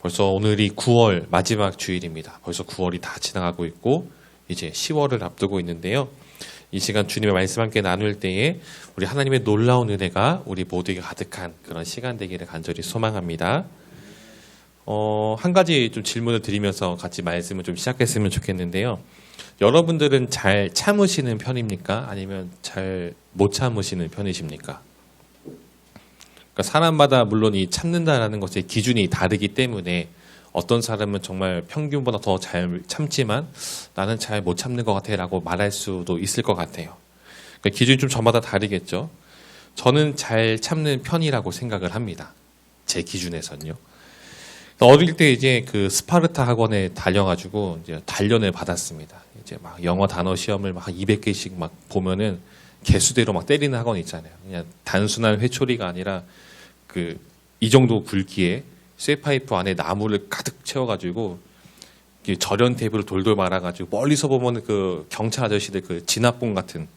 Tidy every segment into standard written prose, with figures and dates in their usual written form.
벌써 오늘이 9월 마지막 주일입니다. 벌써 9월이 다 지나가고 있고 이제 10월을 앞두고 있는데요. 이 시간 주님의 말씀 함께 나눌 때에 우리 하나님의 놀라운 은혜가 우리 모두에게 가득한 그런 시간 되기를 간절히 소망합니다. 한 가지 좀 질문을 드리면서 같이 말씀을 좀 시작했으면 좋겠는데요. 여러분들은 잘 참으시는 편입니까? 아니면 잘 못 참으시는 편이십니까? 그러니까 사람마다 물론 이 참는다라는 것의 기준이 다르기 때문에 어떤 사람은 정말 평균보다 더 잘 참지만 나는 잘 못 참는 것 같아 라고 말할 수도 있을 것 같아요. 그러니까 기준이 좀 저마다 다르겠죠. 저는 잘 참는 편이라고 생각을 합니다. 제 기준에서는요. 어릴 때 이제 그 스파르타 학원에 달려가지고 이제 단련을 받았습니다. 이제 막 영어 단어 시험을 막 200개씩 막 보면은 개수대로 막 때리는 학원 있잖아요. 그냥 단순한 회초리가 아니라 이 정도 굵기에 쇠파이프 안에 나무를 가득 채워가지고 절연 테이프를 돌돌 말아가지고 멀리서 보면 그 경찰 아저씨들 그 진압봉 같은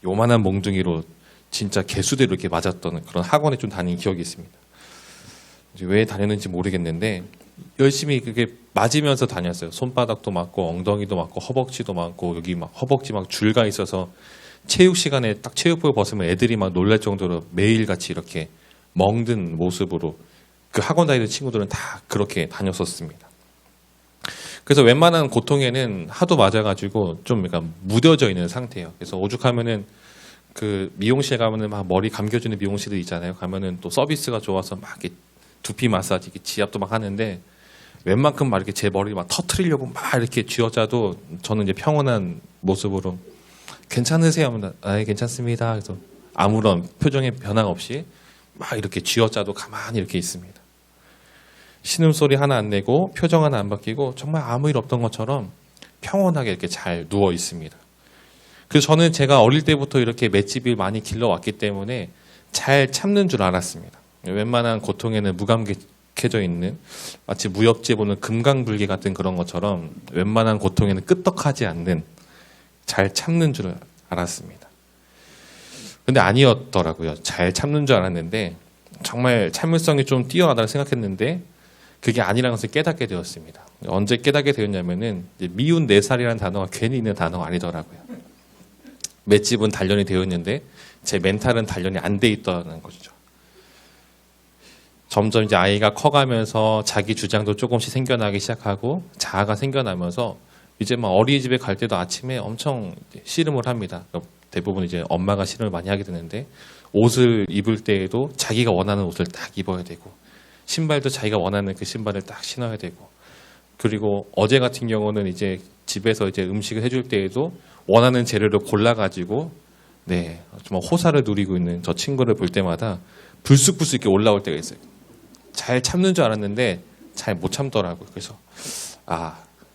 요만한 몽둥이로 진짜 개수대로 이렇게 맞았던 그런 학원에 좀 다닌 기억이 있습니다. 이제 왜 다녔는지 모르겠는데 열심히 그게 맞으면서 다녔어요. 손바닥도 맞고 엉덩이도 맞고 허벅지도 맞고 여기 막 허벅지 막 줄가 있어서 체육 시간에 딱 체육복을 벗으면 애들이 막 놀랄 정도로 매일같이 이렇게 멍든 모습으로 그 학원 다니는 친구들은 다 그렇게 다녔었습니다. 그래서 웬만한 고통에는 하도 맞아가지고 좀 약간 무뎌져 있는 상태예요. 그래서 오죽하면은 그 미용실 가면은 막 머리 감겨주는 미용실들 있잖아요. 가면은 또 서비스가 좋아서 막 이렇게 두피 마사지, 지압도 막 하는데 웬만큼 막 이렇게 제 머리를 막 터트리려고 막 이렇게 쥐어짜도 저는 이제 평온한 모습으로 괜찮으세요? 아, 괜찮습니다. 그래서 아무런 표정의 변화 없이 막 이렇게 쥐어짜도 가만히 이렇게 있습니다. 신음소리 하나 안 내고 표정 하나 안 바뀌고 정말 아무 일 없던 것처럼 평온하게 이렇게 잘 누워 있습니다. 그래서 저는 제가 어릴 때부터 이렇게 맷집을 많이 길러왔기 때문에 잘 참는 줄 알았습니다. 웬만한 고통에는 무감각해져 있는 마치 무협지에 보는 금강불개 같은 그런 것처럼 웬만한 고통에는 끄떡하지 않는 잘 참는 줄 알았습니다. 근데 아니었더라고요. 잘 참는 줄 알았는데 정말 참을성이 좀 뛰어나다고 생각했는데 그게 아니라는 것을 깨닫게 되었습니다. 언제 깨닫게 되었냐면은 미운 4살이라는 단어가 괜히 있는 단어가 아니더라고요. 맷집은 단련이 되어 있는데 제 멘탈은 단련이 안 돼 있다는 것이죠. 점점 이제 아이가 커가면서 자기 주장도 조금씩 생겨나기 시작하고 자아가 생겨나면서 이제 막 어린이집에 갈 때도 아침에 엄청 씨름을 합니다. 대부분 이제 엄마가 씨름을 많이 하게 되는데 옷을 입을 때에도 자기가 원하는 옷을 딱 입어야 되고 신발도 자기가 원하는 그 신발을 딱 신어야 되고 그리고 어제 같은 경우는 이제 집에서 이제 음식을 해줄 때에도 원하는 재료를 골라가지고 정말 호사를 누리고 있는 저 친구를 볼 때마다 불쑥불쑥 이렇게 올라올 때가 있어요. 잘 참는 줄 알았는데 잘 못 참더라고요. 그래서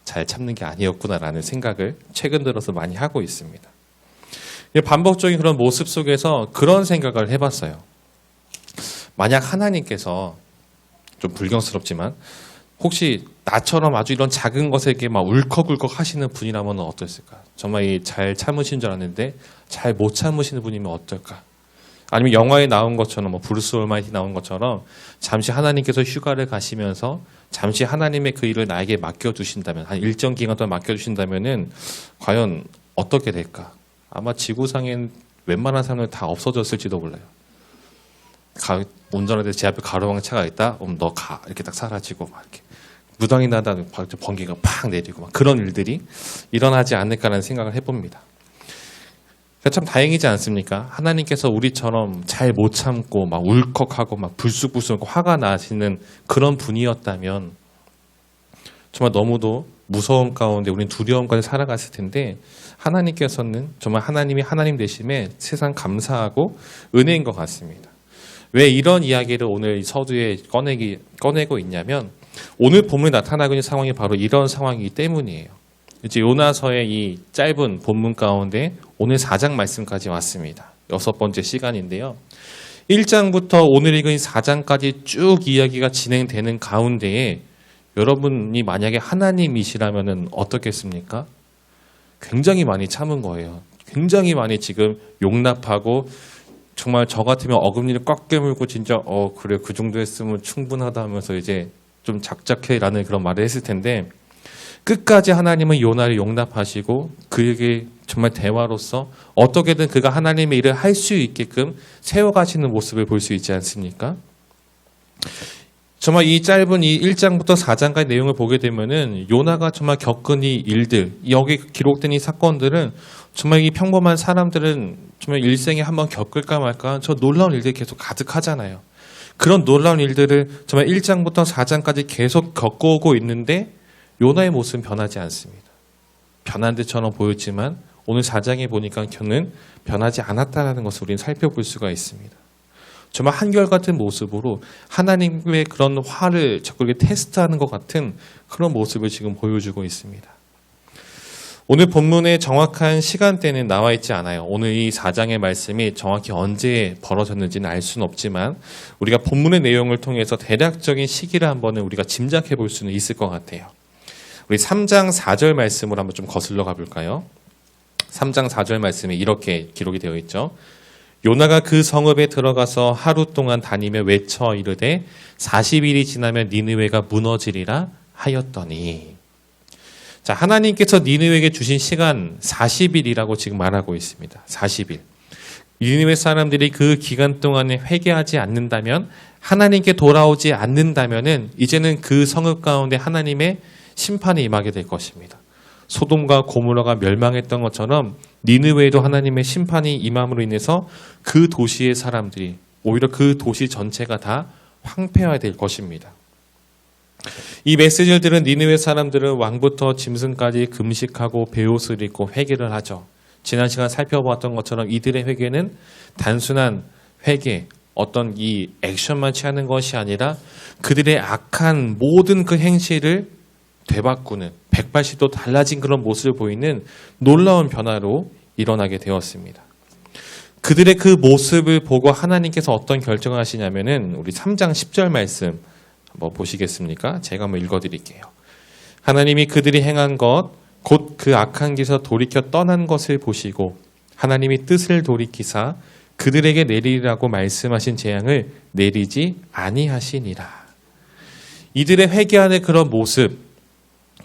잘 참는 게 아니었구나라는 생각을 최근 들어서 많이 하고 있습니다. 반복적인 그런 모습 속에서 그런 생각을 해봤어요. 만약 하나님께서 좀 불경스럽지만 혹시 나처럼 아주 이런 작은 것에게 막 울컥울컥 하시는 분이라면 어땠을까? 정말 이 잘 참으신 줄 알았는데 잘 못 참으시는 분이면 어떨까? 아니면 영화에 나온 것처럼 브루스 올마이티 나온 것처럼 잠시 하나님께서 휴가를 가시면서 잠시 하나님의 그 일을 나에게 맡겨주신다면 한 일정 기간 동안 맡겨주신다면은 과연 어떻게 될까? 아마 지구상엔 웬만한 사람들 다 없어졌을지도 몰라요. 운전할 때 제 앞에 가로등 차가 있다? 그럼 너 가. 이렇게 딱 사라지고 막 이렇게 무당이 나다 번개가 팍 내리고 막 그런 일들이 일어나지 않을까라는 생각을 해봅니다. 참 다행이지 않습니까? 하나님께서 우리처럼 잘 못 참고 막 울컥하고 막 불쑥불쑥 화가 나시는 그런 분이었다면 정말 너무도 무서움 가운데 우리는 두려움 가운데 살아갔을 텐데 하나님께서는 정말 하나님이 하나님 되심에 세상 감사하고 은혜인 것 같습니다. 왜 이런 이야기를 오늘 서두에 꺼내고 있냐면 오늘 본문에 나타나고 있는 상황이 바로 이런 상황이기 때문이에요. 이제 요나서의 이 짧은 본문 가운데 오늘 4장 말씀까지 왔습니다. 6번째 시간인데요. 1장부터 오늘 읽은 4장까지 쭉 이야기가 진행되는 가운데에 여러분이 만약에 하나님이시라면 어떻겠습니까? 굉장히 많이 참은 거예요. 굉장히 많이 지금 용납하고 정말 저 같으면 어금니를 꽉 깨물고 진짜 그래 그 정도 했으면 충분하다 하면서 이제 좀 작작해라는 그런 말을 했을 텐데 끝까지 하나님은 요나를 용납하시고 그에게 정말 대화로서 어떻게든 그가 하나님의 일을 할 수 있게끔 세워가시는 모습을 볼 수 있지 않습니까? 정말 이 짧은 이 1장부터 4장까지 내용을 보게 되면은 요나가 정말 겪은 이 일들, 여기 기록된 이 사건들은 정말 이 평범한 사람들은 정말 일생에 한번 겪을까 말까 저 놀라운 일들이 계속 가득하잖아요. 그런 놀라운 일들을 정말 1장부터 4장까지 계속 겪어오고 있는데 요나의 모습은 변하지 않습니다. 변한 듯처럼 보였지만 오늘 4장에 보니까 그는 변하지 않았다는 것을 우리는 살펴볼 수가 있습니다. 정말 한결같은 모습으로 하나님의 그런 화를 자꾸 이렇게 테스트하는 것 같은 그런 모습을 지금 보여주고 있습니다. 오늘 본문의 정확한 시간대는 나와 있지 않아요. 오늘 이 4장의 말씀이 정확히 언제 벌어졌는지는 알 수는 없지만 우리가 본문의 내용을 통해서 대략적인 시기를 한번은 우리가 짐작해 볼 수는 있을 것 같아요. 우리 3장 4절 말씀으로 한번 좀 거슬러 가볼까요? 3장 4절 말씀에 이렇게 기록이 되어 있죠. 요나가 그 성읍에 들어가서 하루 동안 다니며 외쳐 이르되 40일이 지나면 니느웨가 무너지리라 하였더니, 자, 하나님께서 니느웨에게 주신 시간 40일이라고 지금 말하고 있습니다. 40일. 니느웨 사람들이 그 기간 동안에 회개하지 않는다면, 하나님께 돌아오지 않는다면은 이제는 그 성읍 가운데 하나님의 심판이 임하게 될 것입니다. 소돔과 고모라가 멸망했던 것처럼 니느웨에도 하나님의 심판이 임함으로 인해서 그 도시의 사람들이, 오히려 그 도시 전체가 다 황폐해야 될 것입니다. 이 메시지를 들은 니느웨 사람들은 왕부터 짐승까지 금식하고 베옷을 입고 회개를 하죠. 지난 시간 살펴보았던 것처럼 이들의 회개는 단순한 회개, 어떤 이 액션만 취하는 것이 아니라 그들의 악한 모든 그 행실을 되바꾸는 180도 달라진 그런 모습을 보이는 놀라운 변화로 일어나게 되었습니다. 그들의 그 모습을 보고 하나님께서 어떤 결정을 하시냐면은 우리 3장 10절 말씀 한번 보시겠습니까? 제가 한번 읽어드릴게요. 하나님이 그들이 행한 것 곧 그 악한 길에서 돌이켜 떠난 것을 보시고 하나님이 뜻을 돌이키사 그들에게 내리라고 말씀하신 재앙을 내리지 아니하시니라. 이들의 회개하는 그런 모습,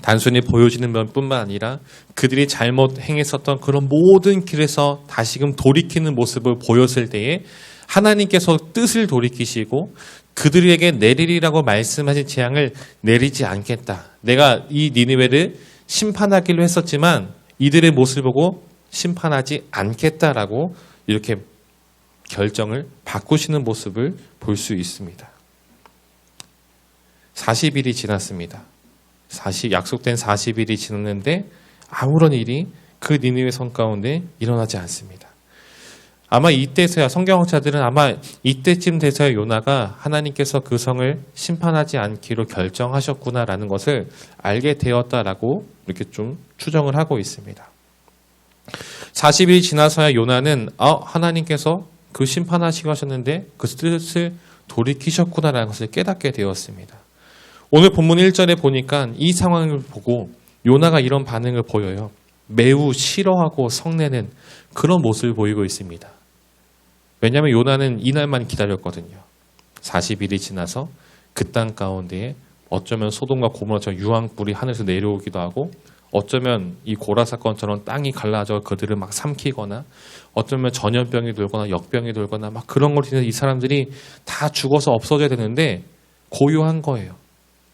단순히 보여지는 면뿐만 아니라 그들이 잘못 행했었던 그런 모든 길에서 다시금 돌이키는 모습을 보였을 때에 하나님께서 뜻을 돌이키시고 그들에게 내리리라고 말씀하신 재앙을 내리지 않겠다. 내가 이 니느웨를 심판하기로 했었지만 이들의 모습을 보고 심판하지 않겠다라고 이렇게 결정을 바꾸시는 모습을 볼 수 있습니다. 40일이 지났습니다. 약속된 40일이 지났는데 아무런 일이 그 니느웨 성 가운데 일어나지 않습니다. 아마 이때서야 성경학자들은 아마 이때쯤 돼서야 요나가 하나님께서 그 성을 심판하지 않기로 결정하셨구나라는 것을 알게 되었다라고 이렇게 좀 추정을 하고 있습니다. 40일이 지나서야 요나는 하나님께서 그 심판하시고 하셨는데 그 뜻을 돌이키셨구나라는 것을 깨닫게 되었습니다. 오늘 본문 1절에 보니까 이 상황을 보고 요나가 이런 반응을 보여요. 매우 싫어하고 성내는 그런 모습을 보이고 있습니다. 왜냐하면 요나는 이날만 기다렸거든요. 40일이 지나서 그 땅 가운데에 어쩌면 소돔과 고모라처럼 유황불이 하늘에서 내려오기도 하고 어쩌면 이 고라 사건처럼 땅이 갈라져 그들을 막 삼키거나 어쩌면 전염병이 돌거나 역병이 돌거나 막 그런 걸로 인해서 이 사람들이 다 죽어서 없어져야 되는데 고요한 거예요.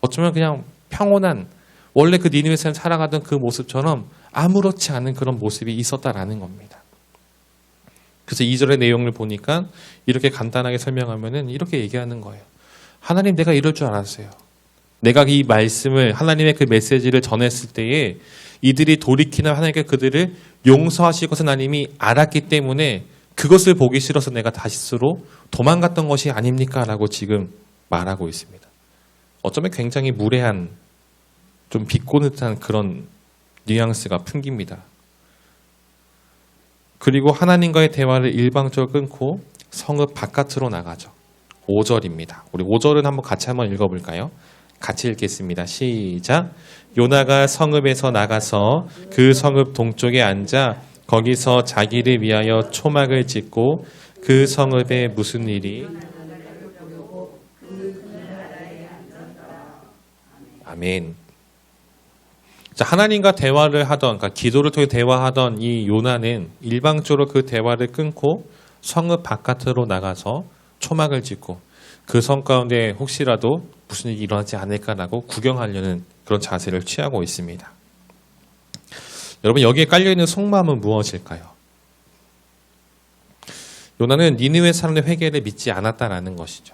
어쩌면 그냥 평온한 원래 그 니느웨 사람 살아가던 그 모습처럼 아무렇지 않은 그런 모습이 있었다라는 겁니다. 그래서 2절의 내용을 보니까 이렇게 간단하게 설명하면은 이렇게 얘기하는 거예요. 하나님, 내가 이럴 줄 알았어요. 내가 이 말씀을 하나님의 그 메시지를 전했을 때에 이들이 돌이키는 하나님께 그들을 용서하실 것을 하나님이 알았기 때문에 그것을 보기 싫어서 내가 다시스로 도망갔던 것이 아닙니까? 라고 지금 말하고 있습니다. 어쩌면 굉장히 무례한 좀 비꼬는 듯한 그런 뉘앙스가 풍깁니다. 그리고 하나님과의 대화를 일방적으로 끊고 성읍 바깥으로 나가죠. 5절입니다. 우리 5절은 같이 한번 읽어볼까요? 같이 읽겠습니다. 시작. 요나가 성읍에서 나가서 그 성읍 동쪽에 앉아 거기서 자기를 위하여 초막을 짓고 그 성읍에 무슨 일이 아멘. 자, 하나님과 대화를 하던, 그러니까 기도를 통해 대화하던 이 요나는 일방적으로 그 대화를 끊고 성읍 바깥으로 나가서 초막을 짓고 그 성 가운데 혹시라도 무슨 일이 일어나지 않을까라고 구경하려는 그런 자세를 취하고 있습니다. 여러분, 여기에 깔려있는 속마음은 무엇일까요? 요나는 니느웨 사람의 회개를 믿지 않았다라는 것이죠.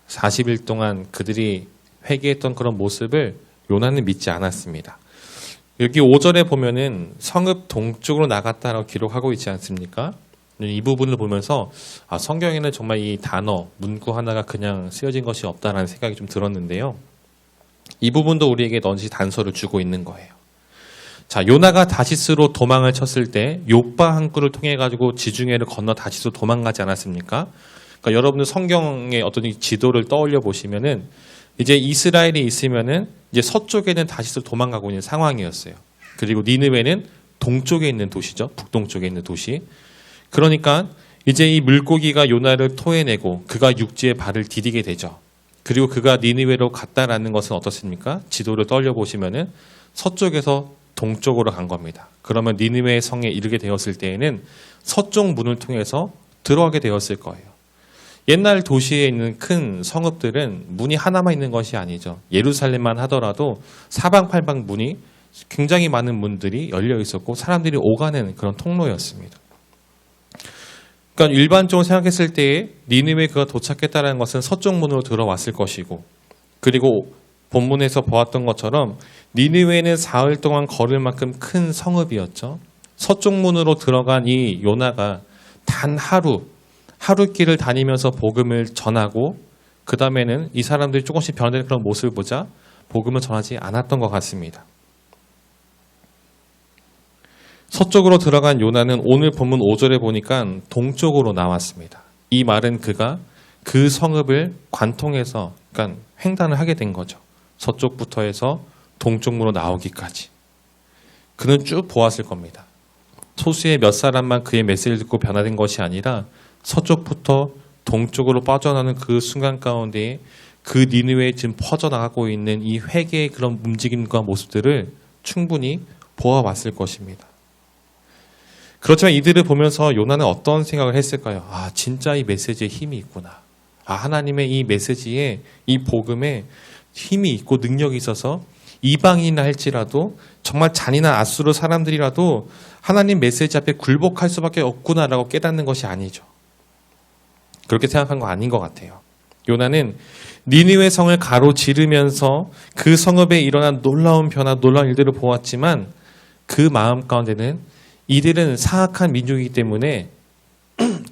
40일 동안 그들이 회개했던 그런 모습을 요나는 믿지 않았습니다. 여기 5절에 보면은 성읍 동쪽으로 나갔다라고 기록하고 있지 않습니까? 이 부분을 보면서 성경에는 정말 이 단어, 문구 하나가 그냥 쓰여진 것이 없다라는 생각이 좀 들었는데요. 이 부분도 우리에게 넌지 단서를 주고 있는 거예요. 자, 요나가 다시스로 도망을 쳤을 때 욥바 한 굴을 통해 가지고 지중해를 건너 다시스로 도망가지 않았습니까? 그러니까 여러분들 성경의 어떤 지도를 떠올려 보시면은 이제 이스라엘이 있으면은 이제 서쪽에는 다시스로 도망가고 있는 상황이었어요. 그리고 니느웨는 동쪽에 있는 도시죠. 북동쪽에 있는 도시. 그러니까 이제 이 물고기가 요나를 토해내고 그가 육지에 발을 디디게 되죠. 그리고 그가 니느웨로 갔다라는 것은 어떻습니까? 지도를 떠올려 보시면은 서쪽에서 동쪽으로 간 겁니다. 그러면 니느웨 성에 이르게 되었을 때에는 서쪽 문을 통해서 들어가게 되었을 거예요. 옛날 도시에 있는 큰 성읍들은 문이 하나만 있는 것이 아니죠. 예루살렘만 하더라도 사방팔방 문이 굉장히 많은 문들이 열려 있었고 사람들이 오가는 그런 통로였습니다. 그러니까 일반적으로 생각했을 때에 니느웨에 그가 도착했다는 것은 서쪽 문으로 들어왔을 것이고, 그리고 본문에서 보았던 것처럼 니느웨는 사흘 동안 걸을 만큼 큰 성읍이었죠. 서쪽 문으로 들어간 이 요나가 단 하루길을 다니면서 복음을 전하고 그 다음에는 이 사람들이 조금씩 변화되는 그런 모습을 보자 복음을 전하지 않았던 것 같습니다. 서쪽으로 들어간 요나는 오늘 본문 5절에 보니까 동쪽으로 나왔습니다. 이 말은 그가 그 성읍을 관통해서 그러니까 횡단을 하게 된 거죠. 서쪽부터 해서 동쪽으로 나오기까지. 그는 쭉 보았을 겁니다. 소수의 몇 사람만 그의 메시지를 듣고 변화된 것이 아니라 서쪽부터 동쪽으로 빠져나오는 그 순간 가운데에 그 니느웨에 지금 퍼져나가고 있는 이 회개의 그런 움직임과 모습들을 충분히 보아왔을 것입니다. 그렇지만 이들을 보면서 요나는 어떤 생각을 했을까요? 진짜 이 메시지에 힘이 있구나. 하나님의 이 메시지에, 이 복음에 힘이 있고 능력이 있어서 이방인이라 할지라도 정말 잔인한 아수르 사람들이라도 하나님 메시지 앞에 굴복할 수밖에 없구나라고 깨닫는 것이 아니죠. 그렇게 생각한 거 아닌 것 같아요. 요나는 니느웨 성을 가로지르면서 그 성읍에 일어난 놀라운 변화, 놀라운 일들을 보았지만 그 마음 가운데는 이들은 사악한 민족이기 때문에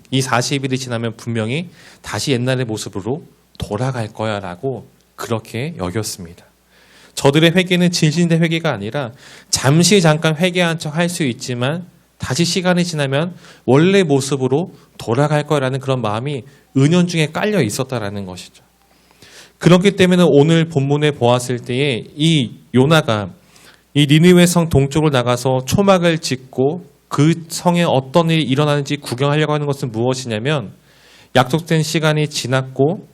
이 40일이 지나면 분명히 다시 옛날의 모습으로 돌아갈 거야 라고 그렇게 여겼습니다. 저들의 회개는 진실된 회개가 아니라 잠시 잠깐 회개한 척 할 수 있지만 다시 시간이 지나면 원래 모습으로 돌아갈 거라는 그런 마음이 은연중에 깔려 있었다라는 것이죠. 그렇기 때문에 오늘 본문에 보았을 때에 이 요나가 이 니느웨 성 동쪽으로 나가서 초막을 짓고 그 성에 어떤 일이 일어나는지 구경하려고 하는 것은 무엇이냐면 약속된 시간이 지났고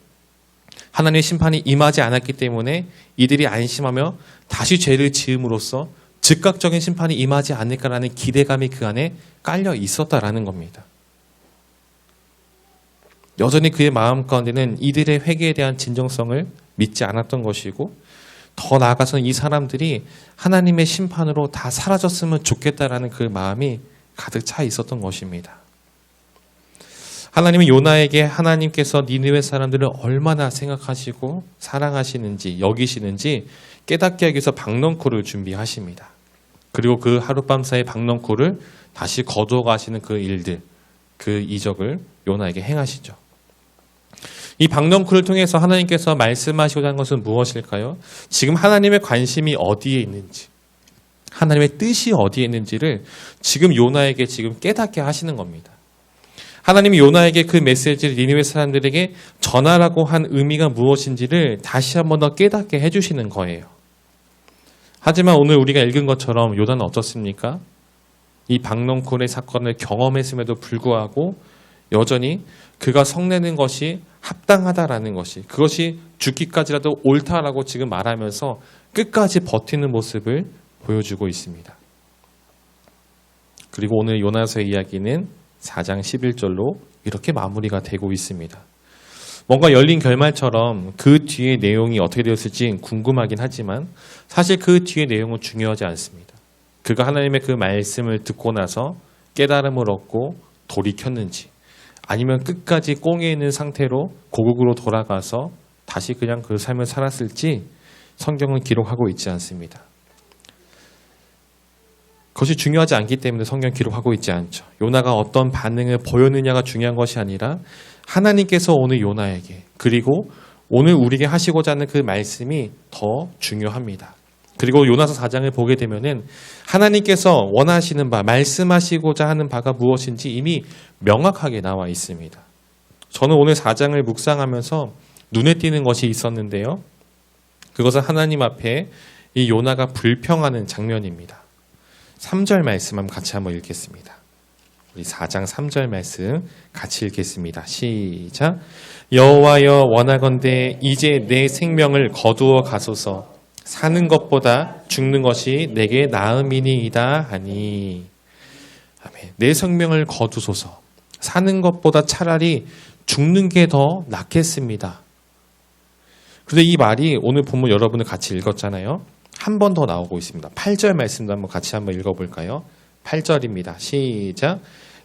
하나님의 심판이 임하지 않았기 때문에 이들이 안심하며 다시 죄를 지음으로써 즉각적인 심판이 임하지 않을까라는 기대감이 그 안에 깔려 있었다라는 겁니다. 여전히 그의 마음 가운데는 이들의 회개에 대한 진정성을 믿지 않았던 것이고 더 나아가서는 이 사람들이 하나님의 심판으로 다 사라졌으면 좋겠다라는 그 마음이 가득 차 있었던 것입니다. 하나님은 요나에게 하나님께서 니느웨 사람들을 얼마나 생각하시고 사랑하시는지 여기시는지 깨닫게 하기 위해서 박넝쿨을 준비하십니다. 그리고 그 하룻밤 사이 박넝쿨을 다시 거두어 가시는 그 일들, 그 이적을 요나에게 행하시죠. 이 박넝쿨을 통해서 하나님께서 말씀하시고자 하는 것은 무엇일까요? 지금 하나님의 관심이 어디에 있는지, 하나님의 뜻이 어디에 있는지를 지금 요나에게 지금 깨닫게 하시는 겁니다. 하나님이 요나에게 그 메시지를 니느웨 사람들에게 전하라고 한 의미가 무엇인지를 다시 한 번 더 깨닫게 해주시는 거예요. 하지만 오늘 우리가 읽은 것처럼 요나는 어떻습니까? 이 박넝쿨의 사건을 경험했음에도 불구하고 여전히 그가 성내는 것이 합당하다라는 것이, 그것이 죽기까지라도 옳다라고 지금 말하면서 끝까지 버티는 모습을 보여주고 있습니다. 그리고 오늘 요나서의 이야기는 4장 11절로 이렇게 마무리가 되고 있습니다. 뭔가 열린 결말처럼 그 뒤의 내용이 어떻게 되었을지 궁금하긴 하지만 사실 그 뒤의 내용은 중요하지 않습니다. 그가 하나님의 그 말씀을 듣고 나서 깨달음을 얻고 돌이켰는지 아니면 끝까지 꽁에 있는 상태로 고국으로 돌아가서 다시 그냥 그 삶을 살았을지 성경은 기록하고 있지 않습니다. 그것이 중요하지 않기 때문에 성경 기록하고 있지 않죠. 요나가 어떤 반응을 보였느냐가 중요한 것이 아니라 하나님께서 오늘 요나에게 그리고 오늘 우리에게 하시고자 하는 그 말씀이 더 중요합니다. 그리고 요나서 4장을 보게 되면은 하나님께서 원하시는 바, 말씀하시고자 하는 바가 무엇인지 이미 명확하게 나와 있습니다. 저는 오늘 4장을 묵상하면서 눈에 띄는 것이 있었는데요. 그것은 하나님 앞에 이 요나가 불평하는 장면입니다. 3절 말씀 같이 한번 읽겠습니다. 우리 4장 3절 말씀 같이 읽겠습니다. 시작. 여호와여 원하건대 이제 내 생명을 거두어 가소서. 사는 것보다 죽는 것이 내게 나음이니이다 하니. 아멘. 내 생명을 거두소서. 사는 것보다 차라리 죽는 게 더 낫겠습니다. 그런데 이 말이 오늘 본문 여러분을 같이 읽었잖아요. 한 번 더 나오고 있습니다. 8절 말씀도 한번 같이 한번 읽어볼까요? 8절입니다. 시작.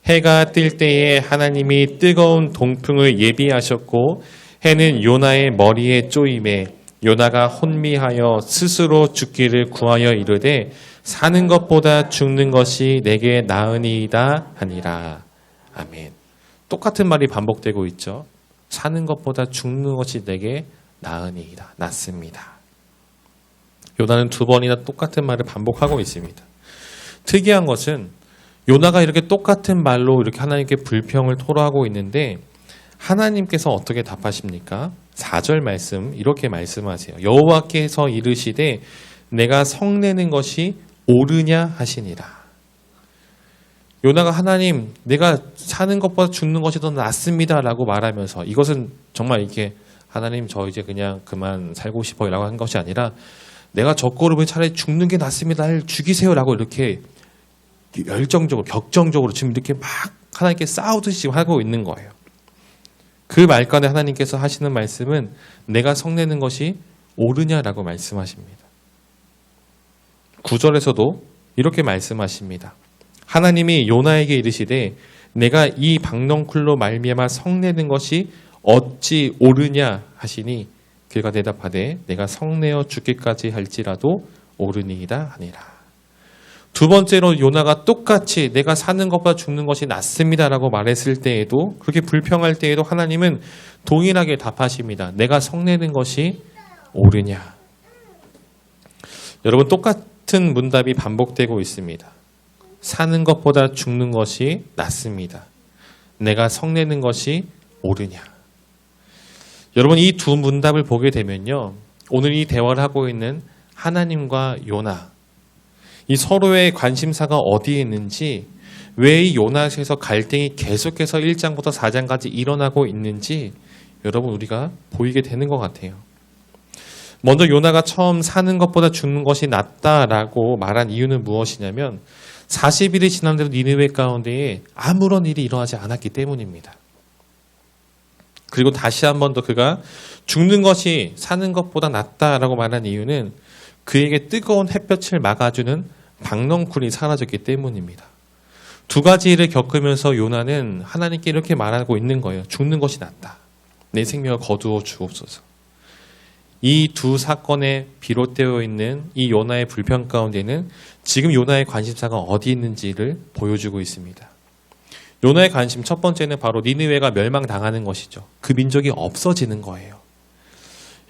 해가 뜰 때에 하나님이 뜨거운 동풍을 예비하셨고 해는 요나의 머리에 쪼임에 요나가 혼미하여 스스로 죽기를 구하여 이르되 사는 것보다 죽는 것이 내게 나으니이다 하니라. 아멘. 똑같은 말이 반복되고 있죠. 사는 것보다 죽는 것이 내게 나으니이다. 낫습니다. 요나는 2번이나 똑같은 말을 반복하고 있습니다. 특이한 것은 요나가 이렇게 똑같은 말로 이렇게 하나님께 불평을 토로하고 있는데 하나님께서 어떻게 답하십니까? 4절 말씀 이렇게 말씀하세요. 여호와께서 이르시되 내가 성내는 것이 옳으냐 하시니라. 요나가 하나님 내가 사는 것보다 죽는 것이 더 낫습니다 라고 말하면서 이것은 정말 이렇게 하나님 저 이제 그냥 그만 살고 싶어요 라고 한 것이 아니라 내가 저 꼴을 차라리 죽는 게 낫습니다. 나를 죽이세요 라고 이렇게 열정적으로 격정적으로 지금 이렇게 막 하나님께 싸우듯이 지금 하고 있는 거예요. 그 말간에 하나님께서 하시는 말씀은 내가 성내는 것이 옳으냐라고 말씀하십니다. 9절에서도 이렇게 말씀하십니다. 하나님이 요나에게 이르시되 내가 이 박넝쿨로 말미암아 성내는 것이 어찌 옳으냐 하시니 그가 대답하되 내가 성내어 죽기까지 할지라도 옳으니이다 하니라. 2번째로 요나가 똑같이 내가 사는 것보다 죽는 것이 낫습니다라고 말했을 때에도 그렇게 불평할 때에도 하나님은 동일하게 답하십니다. 내가 성내는 것이 옳으냐. 여러분 똑같은 문답이 반복되고 있습니다. 사는 것보다 죽는 것이 낫습니다. 내가 성내는 것이 옳으냐. 여러분 이 두 문답을 보게 되면요. 오늘 이 대화를 하고 있는 하나님과 요나 이 서로의 관심사가 어디에 있는지 왜 이 요나에서 갈등이 계속해서 1장부터 4장까지 일어나고 있는지 여러분 우리가 보이게 되는 것 같아요. 먼저 요나가 처음 사는 것보다 죽는 것이 낫다라고 말한 이유는 무엇이냐면 40일이 지난 대로 니느웨 가운데에 아무런 일이 일어나지 않았기 때문입니다. 그리고 다시 한 번 더 그가 죽는 것이 사는 것보다 낫다라고 말한 이유는 그에게 뜨거운 햇볕을 막아주는 박넝쿨이 사라졌기 때문입니다. 두 가지 일을 겪으면서 요나는 하나님께 이렇게 말하고 있는 거예요. 죽는 것이 낫다. 내 생명을 거두어 주옵소서. 이 두 사건에 비롯되어 있는 이 요나의 불평 가운데는 지금 요나의 관심사가 어디 있는지를 보여주고 있습니다. 요나의 관심 첫 번째는 바로 니느웨가 멸망당하는 것이죠. 그 민족이 없어지는 거예요.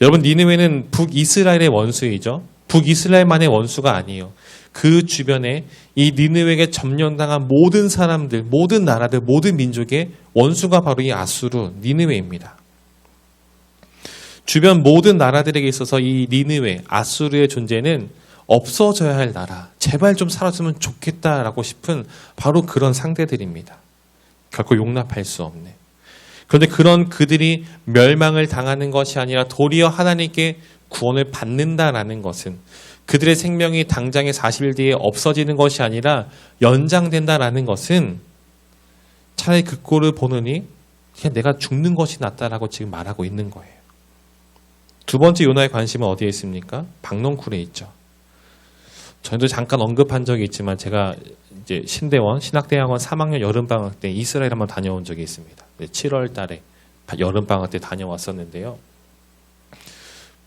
여러분 니느웨는 북이스라엘의 원수이죠. 북이스라엘만의 원수가 아니에요. 그 주변에 이 니느웨에게 점령당한 모든 사람들, 모든 나라들, 모든 민족의 원수가 바로 이 아수르, 니느웨입니다. 주변 모든 나라들에게 있어서 이 니느웨, 아수르의 존재는 없어져야 할 나라, 제발 좀 살았으면 좋겠다라고 싶은 바로 그런 상대들입니다. 결코 용납할 수 없네. 그런데 그런 그들이 멸망을 당하는 것이 아니라 도리어 하나님께 구원을 받는다라는 것은 그들의 생명이 당장의 40일 뒤에 없어지는 것이 아니라 연장된다라는 것은 차라리 그 꼴을 보느니 그냥 내가 죽는 것이 낫다라고 지금 말하고 있는 거예요. 두 번째 요나의 관심은 어디에 있습니까? 박넝쿨에 있죠. 저희도 잠깐 언급한 적이 있지만 제가 이제 신대원, 신학대학원 3학년 여름방학 때 이스라엘 한번 다녀온 적이 있습니다. 7월 달에 여름방학 때 다녀왔었는데요.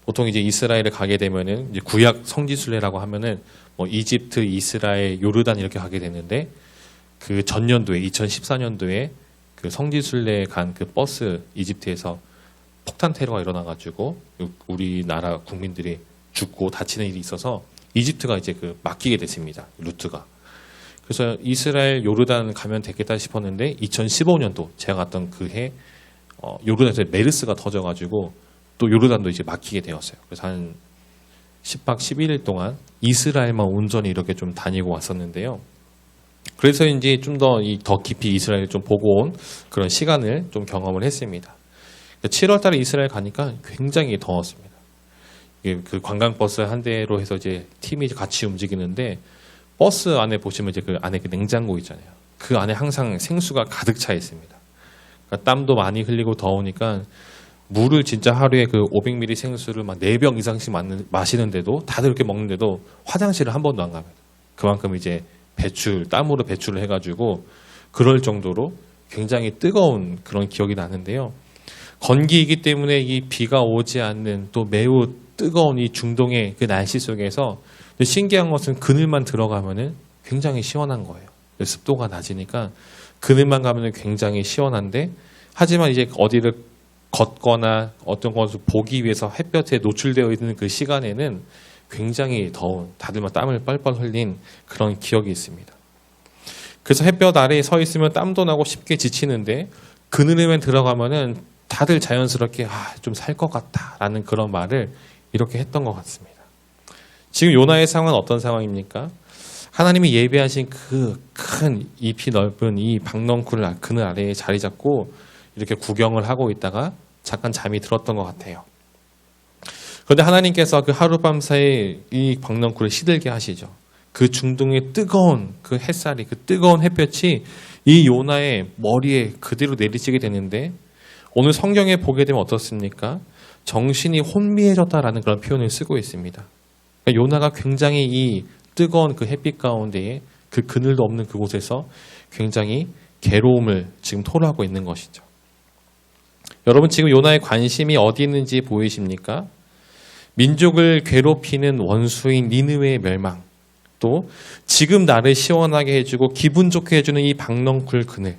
보통 이제 이스라엘을 가게 되면은 이제 구약 성지순례라고 하면은 뭐 이집트, 이스라엘, 요르단 이렇게 가게 되는데 그 전년도에 2014년도에 그 성지순례에 간 그 버스 이집트에서 폭탄 테러가 일어나가지고 우리나라 국민들이 죽고 다치는 일이 있어서 이집트가 이제 그 맡기게 됐습니다. 루트가. 그래서 이스라엘, 요르단 가면 되겠다 싶었는데 2015년도 제가 갔던 그 해 요르단에서 메르스가 터져가지고 또 요르단도 이제 맡기게 되었어요. 그래서 한 10박 11일 동안 이스라엘만 온전히 이렇게 좀 다니고 왔었는데요. 그래서 이제 좀 더 깊이 이스라엘을 좀 보고 온 그런 시간을 좀 경험을 했습니다. 7월 달에 이스라엘 가니까 굉장히 더웠습니다. 그 관광버스 한 대로 해서 이제 팀이 같이 움직이는데 버스 안에 보시면 이제 그 안에 그 냉장고 있잖아요. 그 안에 항상 생수가 가득 차 있습니다. 그러니까 땀도 많이 흘리고 더우니까 물을 진짜 하루에 그 500ml 생수를 막 4병 이상씩 마시는데도 다들 이렇게 먹는데도 화장실을 한 번도 안 갑니다. 그만큼 이제 땀으로 배출을 해가지고 그럴 정도로 굉장히 뜨거운 그런 기억이 나는데요. 건기이기 때문에 이 비가 오지 않는 또 매우 뜨거운 이 중동의 그 날씨 속에서 신기한 것은 그늘만 들어가면은 굉장히 시원한 거예요. 습도가 낮으니까 그늘만 가면은 굉장히 시원한데 하지만 이제 어디를 걷거나 어떤 것을 보기 위해서 햇볕에 노출되어 있는 그 시간에는 굉장히 더운 다들 막 땀을 뻘뻘 흘린 그런 기억이 있습니다. 그래서 햇볕 아래에 서 있으면 땀도 나고 쉽게 지치는데 그늘에만 들어가면은 다들 자연스럽게 좀 살 것 같다라는 그런 말을 이렇게 했던 것 같습니다. 지금 요나의 상황은 어떤 상황입니까? 하나님이 예배하신 그 큰 잎이 넓은 이 박넝쿨 그늘 아래에 자리 잡고 이렇게 구경을 하고 있다가 잠깐 잠이 들었던 것 같아요. 그런데 하나님께서 그 하룻밤 사이에 이 박넝쿨을 시들게 하시죠. 그 중동의 뜨거운 그 햇살이, 그 뜨거운 햇볕이 이 요나의 머리에 그대로 내리치게 되는데 오늘 성경에 보게 되면 어떻습니까? 정신이 혼미해졌다라는 그런 표현을 쓰고 있습니다. 그러니까 요나가 굉장히 이 뜨거운 그 햇빛 가운데에 그 그늘도 없는 그곳에서 굉장히 괴로움을 지금 토로하고 있는 것이죠. 여러분 지금 요나의 관심이 어디 있는지 보이십니까? 민족을 괴롭히는 원수인 니느웨의 멸망, 또 지금 나를 시원하게 해주고 기분 좋게 해주는 이 박넝쿨 그늘,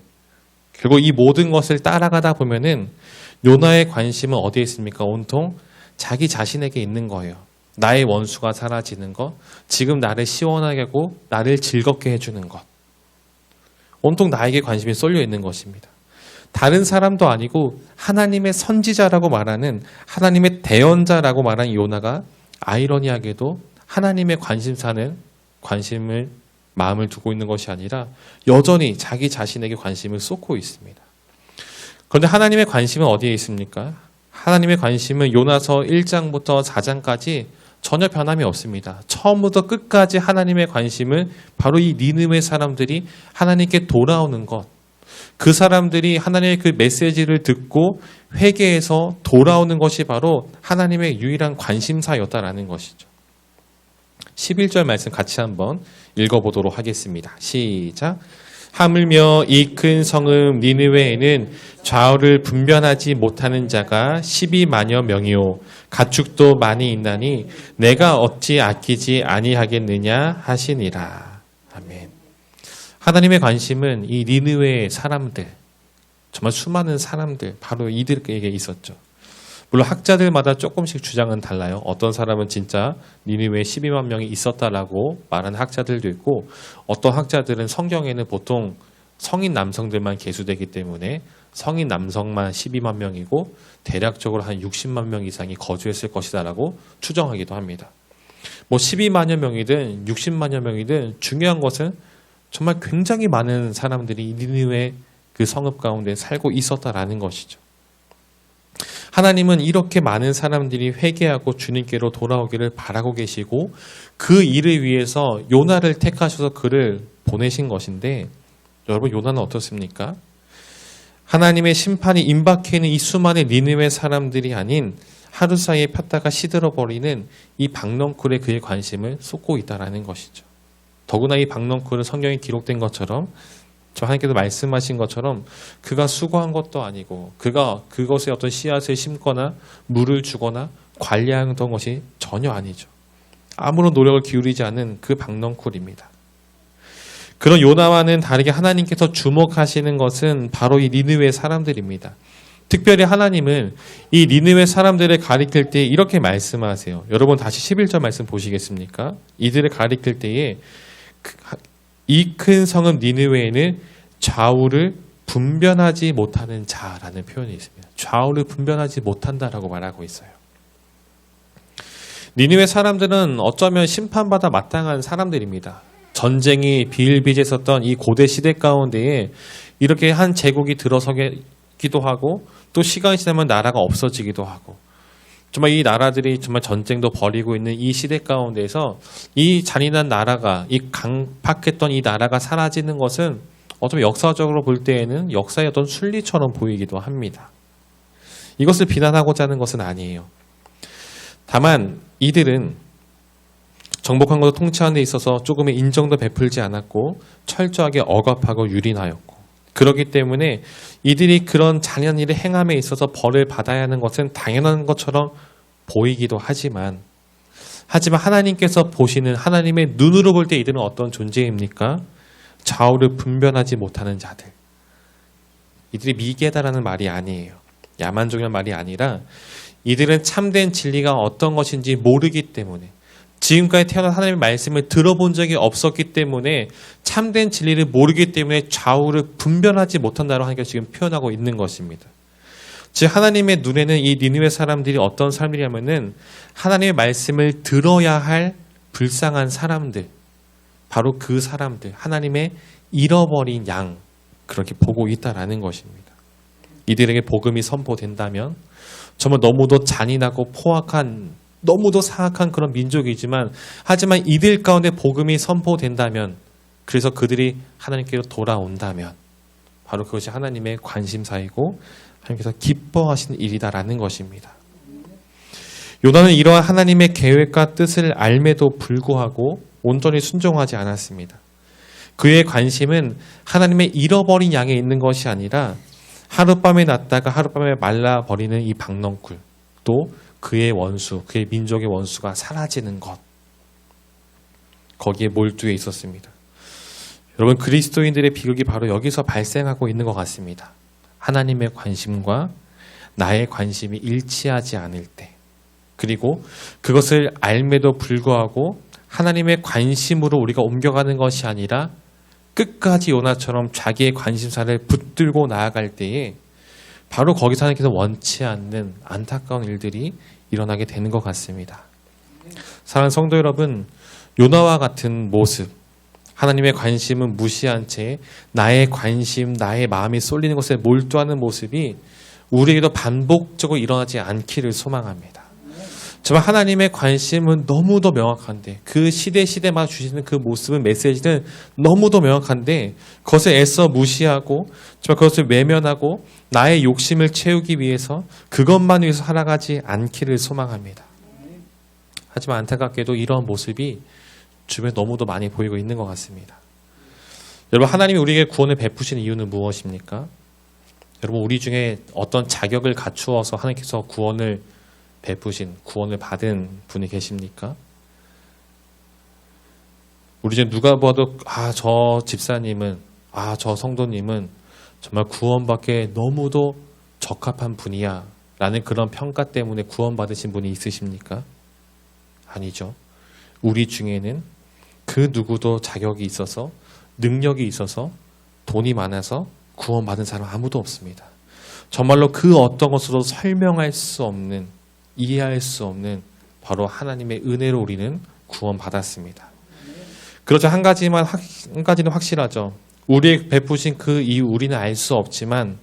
결국 이 모든 것을 따라가다 보면은 요나의 관심은 어디에 있습니까? 온통 자기 자신에게 있는 거예요. 나의 원수가 사라지는 것, 지금 나를 시원하게 하고 나를 즐겁게 해주는 것, 온통 나에게 관심이 쏠려 있는 것입니다. 다른 사람도 아니고 하나님의 선지자라고 말하는 하나님의 대언자라고 말하는 요나가 아이러니하게도 하나님의 관심을 마음을 두고 있는 것이 아니라 여전히 자기 자신에게 관심을 쏟고 있습니다. 그런데 하나님의 관심은 어디에 있습니까? 하나님의 관심은 요나서 1장부터 4장까지 전혀 변함이 없습니다. 처음부터 끝까지 하나님의 관심은 바로 이 니느웨 사람들이 하나님께 돌아오는 것, 그 사람들이 하나님의 그 메시지를 듣고 회개해서 돌아오는 것이 바로 하나님의 유일한 관심사였다라는 것이죠. 11절 말씀 같이 한번 읽어보도록 하겠습니다. 시작. 하물며 이 큰 성읍 니느웨에는 좌우를 분별하지 못하는 자가 12만여 명이요 가축도 많이 있나니 내가 어찌 아끼지 아니하겠느냐 하시니라. 아멘. 하나님의 관심은 이 니느웨의 사람들, 정말 수많은 사람들, 바로 이들에게 있었죠. 물론 학자들마다 조금씩 주장은 달라요. 어떤 사람은 진짜 니느웨에 12만 명이 있었다라고 말하는 학자들도 있고, 어떤 학자들은 성경에는 보통 성인 남성들만 계수되기 때문에 성인 남성만 12만 명이고 대략적으로 한 60만 명 이상이 거주했을 것이다라고 추정하기도 합니다. 뭐 12만여 명이든 60만여 명이든 중요한 것은 정말 굉장히 많은 사람들이 니느웨 그 성읍 가운데 살고 있었다라는 것이죠. 하나님은 이렇게 많은 사람들이 회개하고 주님께로 돌아오기를 바라고 계시고 그 일을 위해서 요나를 택하셔서 그를 보내신 것인데 여러분 요나는 어떻습니까? 하나님의 심판이 임박해 있는 이 수많은 니느웨 사람들이 아닌 하루 사이에 폈다가 시들어버리는 이 박넝쿨에 그의 관심을 쏟고 있다는 것이죠. 더구나 이 박넝쿨은 성경에 기록된 것처럼 저 하나님께서 말씀하신 것처럼 그가 수고한 것도 아니고 그가 그것에 어떤 씨앗을 심거나 물을 주거나 관리하던 것이 전혀 아니죠. 아무런 노력을 기울이지 않은 그 박넝쿨입니다. 그런 요나와는 다르게 하나님께서 주목하시는 것은 바로 이 니느웨 사람들입니다. 특별히 하나님은 이 니느웨 사람들을 가리킬 때 이렇게 말씀하세요. 여러분 다시 11절 말씀 보시겠습니까? 이들을 가리킬 때에 이 큰 성읍 니느웨에는 좌우를 분별하지 못하는 자라는 표현이 있습니다. 좌우를 분별하지 못한다라고 말하고 있어요. 니느웨 사람들은 어쩌면 심판받아 마땅한 사람들입니다. 전쟁이 비일비재했었던 이 고대 시대 가운데에 이렇게 한 제국이 들어서기도 하고 또 시간이 지나면 나라가 없어지기도 하고 정말 이 나라들이 정말 전쟁도 벌이고 있는 이 시대 가운데서 이 잔인한 나라가 이 강팍했던 이 나라가 사라지는 것은 어쩌면 역사적으로 볼 때에는 역사의 어떤 순리처럼 보이기도 합니다. 이것을 비난하고자 하는 것은 아니에요. 다만 이들은 정복한 것을 통치하는 데 있어서 조금의 인정도 베풀지 않았고 철저하게 억압하고 유린하였고 그렇기 때문에 이들이 그런 잔인한 일을 행함에 있어서 벌을 받아야 하는 것은 당연한 것처럼 보이기도 하지만 하나님께서 보시는 하나님의 눈으로 볼 때 이들은 어떤 존재입니까? 좌우를 분별하지 못하는 자들. 이들이 미개하다라는 말이 아니에요. 야만적이라는 말이 아니라 이들은 참된 진리가 어떤 것인지 모르기 때문에 지금까지 태어난 하나님의 말씀을 들어본 적이 없었기 때문에 참된 진리를 모르기 때문에 좌우를 분별하지 못한다고 하나님께서 지금 표현하고 있는 것입니다. 즉 하나님의 눈에는 이 니느웨 사람들이 어떤 사람들이냐면은 하나님의 말씀을 들어야 할 불쌍한 사람들, 바로 그 사람들, 하나님의 잃어버린 양 그렇게 보고 있다라는 것입니다. 이들에게 복음이 선포된다면 정말 너무도 잔인하고 포악한 너무도 사악한 그런 민족이지만 하지만 이들 가운데 복음이 선포된다면 그래서 그들이 하나님께로 돌아온다면 바로 그것이 하나님의 관심사이고 하나님께서 기뻐하시는 일이다라는 것입니다. 요나는 이러한 하나님의 계획과 뜻을 알매도 불구하고 온전히 순종하지 않았습니다. 그의 관심은 하나님의 잃어버린 양에 있는 것이 아니라 하룻밤에 났다가 하룻밤에 말라버리는 이 박넝쿨 또 그의 원수, 그의 민족의 원수가 사라지는 것. 거기에 몰두해 있었습니다. 여러분 그리스도인들의 비극이 바로 여기서 발생하고 있는 것 같습니다. 하나님의 관심과 나의 관심이 일치하지 않을 때 그리고 그것을 알매도 불구하고 하나님의 관심으로 우리가 옮겨가는 것이 아니라 끝까지 요나처럼 자기의 관심사를 붙들고 나아갈 때에 바로 거기서 하나님께서 원치 않는 안타까운 일들이 일어나게 되는 것 같습니다. 사랑하는 성도 여러분, 요나와 같은 모습, 하나님의 관심은 무시한 채 나의 관심, 나의 마음이 쏠리는 것에 몰두하는 모습이 우리에게도 반복적으로 일어나지 않기를 소망합니다. 정말 하나님의 관심은 너무도 명확한데 그 시대마다 주시는 그 모습은 메시지는 너무도 명확한데 그것을 애써 무시하고 정말 그것을 외면하고 나의 욕심을 채우기 위해서 그것만 위해서 살아가지 않기를 소망합니다. 하지만 안타깝게도 이러한 모습이 주변에 너무도 많이 보이고 있는 것 같습니다. 여러분 하나님이 우리에게 구원을 베푸시는 이유는 무엇입니까? 여러분 우리 중에 어떤 자격을 갖추어서 하나님께서 구원을 베푸신 구원을 받은 분이 계십니까? 우리 중에 누가 봐도 저 집사님은 저 성도님은 정말 구원받기에 너무도 적합한 분이야 라는 그런 평가 때문에 구원받으신 분이 있으십니까? 아니죠. 우리 중에는 그 누구도 자격이 있어서 능력이 있어서 돈이 많아서 구원받은 사람 아무도 없습니다. 정말로 그 어떤 것으로 설명할 수 없는 이해할 수 없는 바로 하나님의 은혜로 우리는 구원받았습니다. 그렇죠. 한 가지는 확실하죠. 우리의 베푸신 그 이유 우리는 알 수 없지만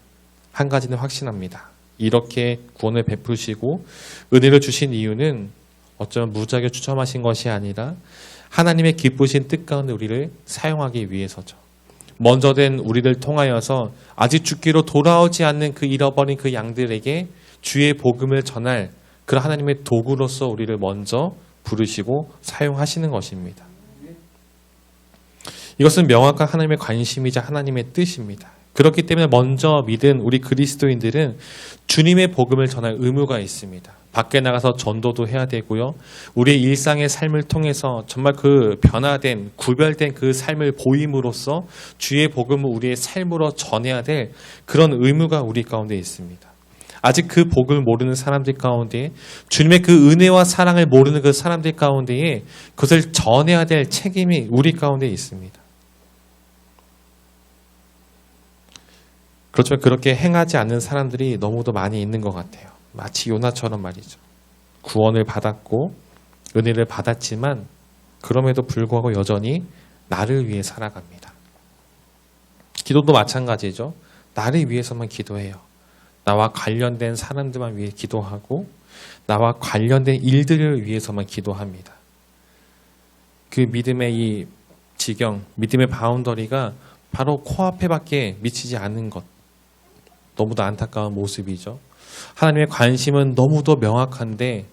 한 가지는 확신합니다. 이렇게 구원을 베푸시고 은혜를 주신 이유는 어쩌면 무작위로 추첨하신 것이 아니라 하나님의 기쁘신 뜻 가운데 우리를 사용하기 위해서죠. 먼저 된 우리를 통하여서 아직 죽기로 돌아오지 않는 그 잃어버린 그 양들에게 주의 복음을 전할 그런 하나님의 도구로서 우리를 먼저 부르시고 사용하시는 것입니다. 이것은 명확한 하나님의 관심이자 하나님의 뜻입니다. 그렇기 때문에 먼저 믿은 우리 그리스도인들은 주님의 복음을 전할 의무가 있습니다. 밖에 나가서 전도도 해야 되고요. 우리의 일상의 삶을 통해서 정말 그 변화된 구별된 그 삶을 보임으로써 주의 복음을 우리의 삶으로 전해야 될 그런 의무가 우리 가운데 있습니다. 아직 그 복음을 모르는 사람들 가운데 주님의 그 은혜와 사랑을 모르는 그 사람들 가운데에 그것을 전해야 될 책임이 우리 가운데 있습니다. 그렇지만 그렇게 행하지 않는 사람들이 너무도 많이 있는 것 같아요. 마치 요나처럼 말이죠. 구원을 받았고 은혜를 받았지만 그럼에도 불구하고 여전히 나를 위해 살아갑니다. 기도도 마찬가지죠. 나를 위해서만 기도해요. 나와 관련된 사람들만 위해 기도하고 나와 관련된 일들을 위해서만 기도합니다. 그 믿음의 이 지경, 믿음의 바운더리가 바로 코앞에밖에 미치지 않는 것. 너무도 안타까운 모습이죠. 하나님의 관심은 너무도 명확한데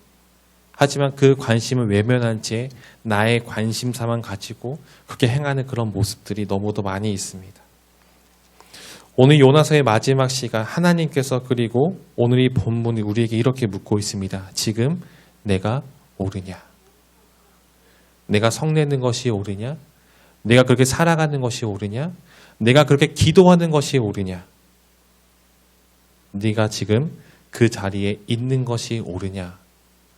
하지만 그 관심을 외면한 채 나의 관심사만 가지고 그렇게 행하는 그런 모습들이 너무도 많이 있습니다. 오늘 요나서의 마지막 시간 하나님께서 그리고 오늘 이 본문이 우리에게 이렇게 묻고 있습니다. 지금 내가 옳으냐? 내가 성내는 것이 옳으냐? 내가 그렇게 살아가는 것이 옳으냐? 내가 그렇게 기도하는 것이 옳으냐? 네가 지금 그 자리에 있는 것이 옳으냐?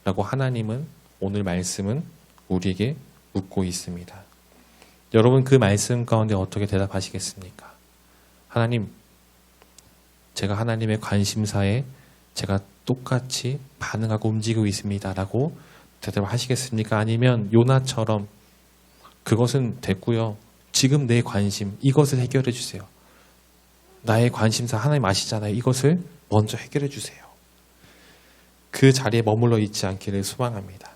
라고 하나님은 오늘 말씀은 우리에게 묻고 있습니다. 여러분 그 말씀 가운데 어떻게 대답하시겠습니까? 하나님, 제가 하나님의 관심사에 제가 똑같이 반응하고 움직이고 있습니다. 라고 대답하시겠습니까? 아니면 요나처럼 그것은 됐고요. 지금 내 관심 이것을 해결해 주세요. 나의 관심사 하나님 아시잖아요. 이것을 먼저 해결해 주세요. 그 자리에 머물러 있지 않기를 소망합니다.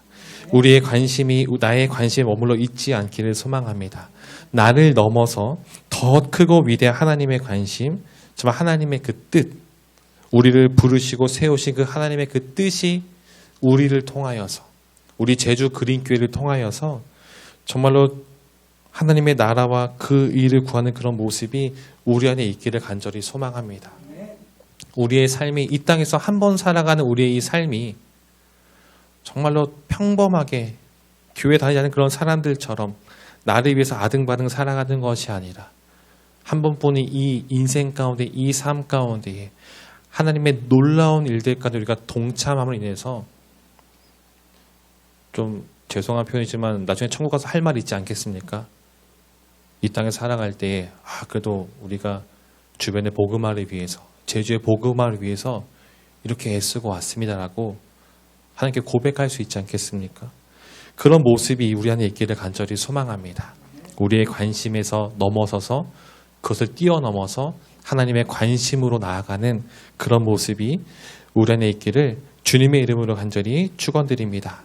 우리의 관심이 나의 관심에 머물러 있지 않기를 소망합니다. 나를 넘어서 더 크고 위대한 하나님의 관심, 정말 하나님의 그 뜻, 우리를 부르시고 세우신 그 하나님의 그 뜻이 우리를 통하여서 우리 제주 그린교회를 통하여서 정말로 하나님의 나라와 그 일을 구하는 그런 모습이 우리 안에 있기를 간절히 소망합니다. 우리의 삶이 이 땅에서 한 번 살아가는 우리의 이 삶이 정말로 평범하게 교회 다니지 않는 그런 사람들처럼 나를 위해서 아등바등 살아가는 것이 아니라 한 번뿐인 이 인생 가운데 이 삶 가운데에 하나님의 놀라운 일들 가운데 우리가 동참함으로 인해서 좀 죄송한 표현이지만 나중에 천국 가서 할 말이 있지 않겠습니까? 이 땅에 살아갈 때에 그래도 우리가 주변의 복음화를 위해서 제주의 복음화를 위해서 이렇게 애쓰고 왔습니다라고 하나님께 고백할 수 있지 않겠습니까? 그런 모습이 우리 안에 있기를 간절히 소망합니다. 우리의 관심에서 넘어서서 그것을 뛰어넘어서 하나님의 관심으로 나아가는 그런 모습이 우리 안에 있기를 주님의 이름으로 간절히 축원드립니다.